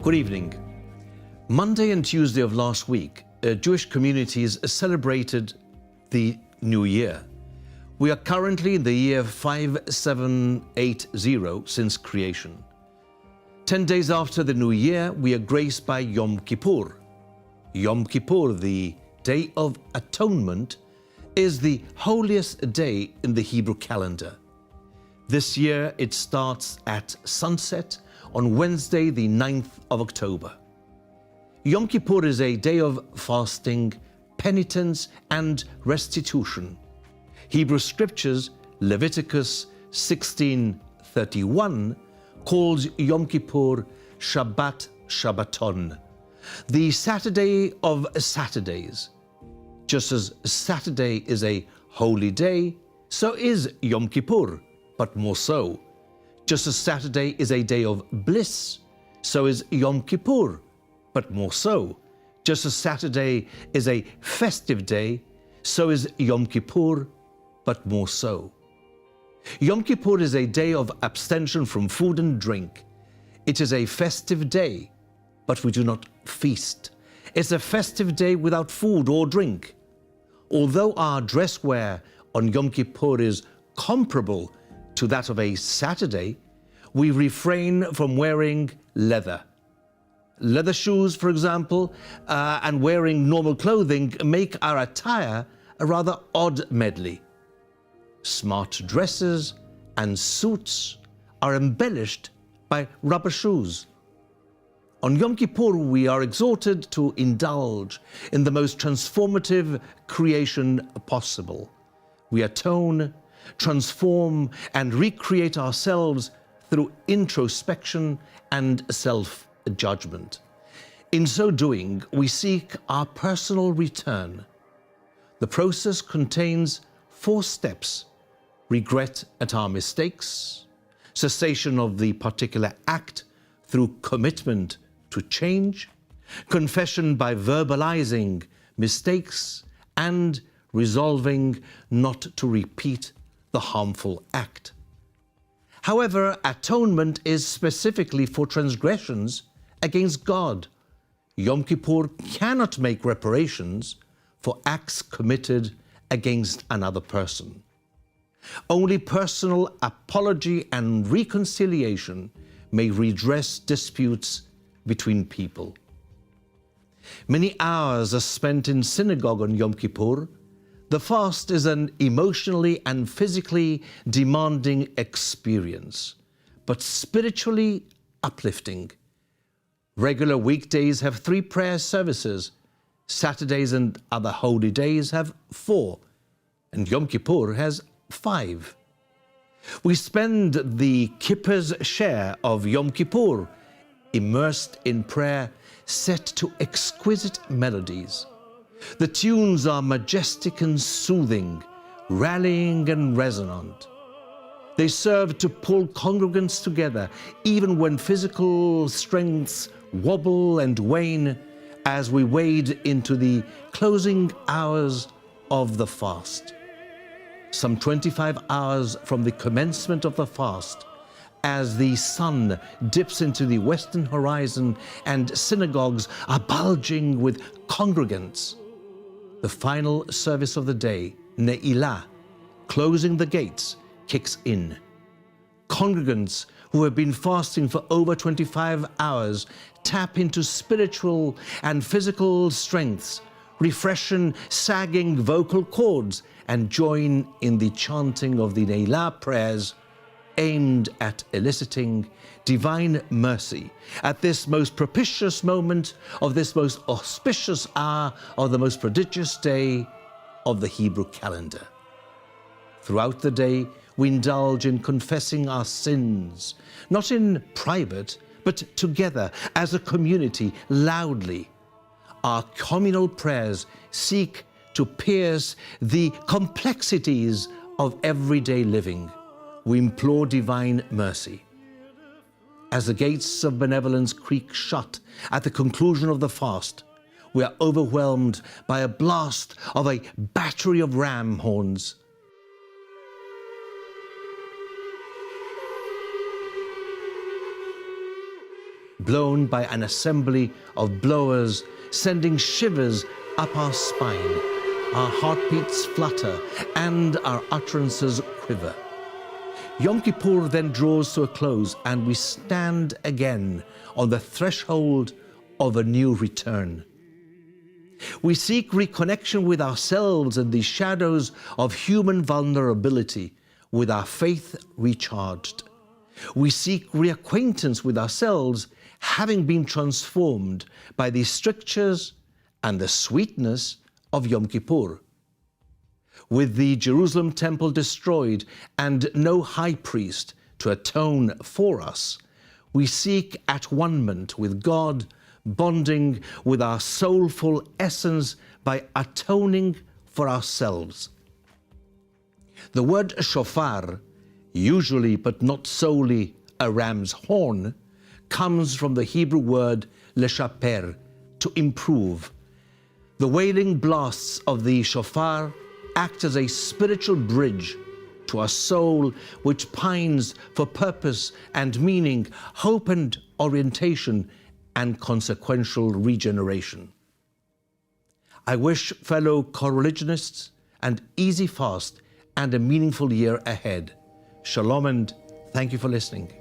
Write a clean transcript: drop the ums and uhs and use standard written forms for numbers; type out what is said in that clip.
Good evening. Monday and Tuesday of last week, Jewish communities celebrated the New Year. We are currently in the year 5780 since creation. 10 days after the New Year, we are graced by Yom Kippur. Yom Kippur, the Day of Atonement, is the holiest day in the Hebrew calendar. This year, it starts at sunset on Wednesday, the 9th of October. Yom Kippur is a day of fasting, penitence, and restitution. Hebrew scriptures, Leviticus 16:31, calls Yom Kippur Shabbat Shabbaton, the Saturday of Saturdays. Just as Saturday is a holy day, so is Yom Kippur, but more so. Just as Saturday is a day of bliss, so is Yom Kippur, but more so. Just as Saturday is a festive day, so is Yom Kippur, but more so. Yom Kippur is a day of abstention from food and drink. It is a festive day, but we do not feast. It's a festive day without food or drink. Although our dress wear on Yom Kippur is comparable to that of a Saturday, we refrain from wearing leather. Leather shoes, for example, and wearing normal clothing make our attire a rather odd medley. Smart dresses and suits are embellished by rubber shoes. On Yom Kippur, we are exhorted to indulge in the most transformative creation possible. We atone, transform, and recreate ourselves through introspection and self-judgment. In so doing, we seek our personal return. The process contains 4 steps: regret at our mistakes, cessation of the particular act through commitment to change, confession by verbalizing mistakes, and resolving not to repeat the harmful act. However, atonement is specifically for transgressions against God. Yom Kippur cannot make reparations for acts committed against another person. Only personal apology and reconciliation may redress disputes between people. Many hours are spent in synagogue on Yom Kippur. The fast is an emotionally and physically demanding experience, but spiritually uplifting. Regular weekdays have 3 prayer services. Saturdays and other holy days have 4, and Yom Kippur has 5. We spend the Kippur's share of Yom Kippur immersed in prayer set to exquisite melodies. The tunes are majestic and soothing, rallying and resonant. They serve to pull congregants together, even when physical strengths wobble and wane, as we wade into the closing hours of the fast. Some 25 hours from the commencement of the fast, as the sun dips into the western horizon and synagogues are bulging with congregants, the final service of the day, Ne'ilah, closing the gates, kicks in. Congregants who have been fasting for over 25 hours tap into spiritual and physical strengths, refreshen sagging vocal cords, and join in the chanting of the Ne'ilah prayers aimed at eliciting divine mercy at this most propitious moment of this most auspicious hour of the most prodigious day of the Hebrew calendar. Throughout the day, we indulge in confessing our sins, not in private, but together as a community, loudly. Our communal prayers seek to pierce the complexities of everyday living. We implore divine mercy. As the gates of benevolence creak shut at the conclusion of the fast, we are overwhelmed by a blast of a battery of ram horns. blown by an assembly of blowers, sending shivers up our spine. Our heartbeats flutter and our utterances quiver. Yom Kippur then draws to a close, and we stand again on the threshold of a new return. We seek reconnection with ourselves in the shadows of human vulnerability, with our faith recharged. We seek reacquaintance with ourselves, having been transformed by the strictures and the sweetness of Yom Kippur. With the Jerusalem temple destroyed and no high priest to atone for us, we seek at-one-ment with God, bonding with our soulful essence by atoning for ourselves. The word shofar, usually but not solely a ram's horn, comes from the Hebrew word leshaper, to improve. The wailing blasts of the shofar act as a spiritual bridge to our soul, which pines for purpose and meaning, hope and orientation, and consequential regeneration. I wish fellow co-religionists an easy fast and a meaningful year ahead. Shalom, and thank you for listening.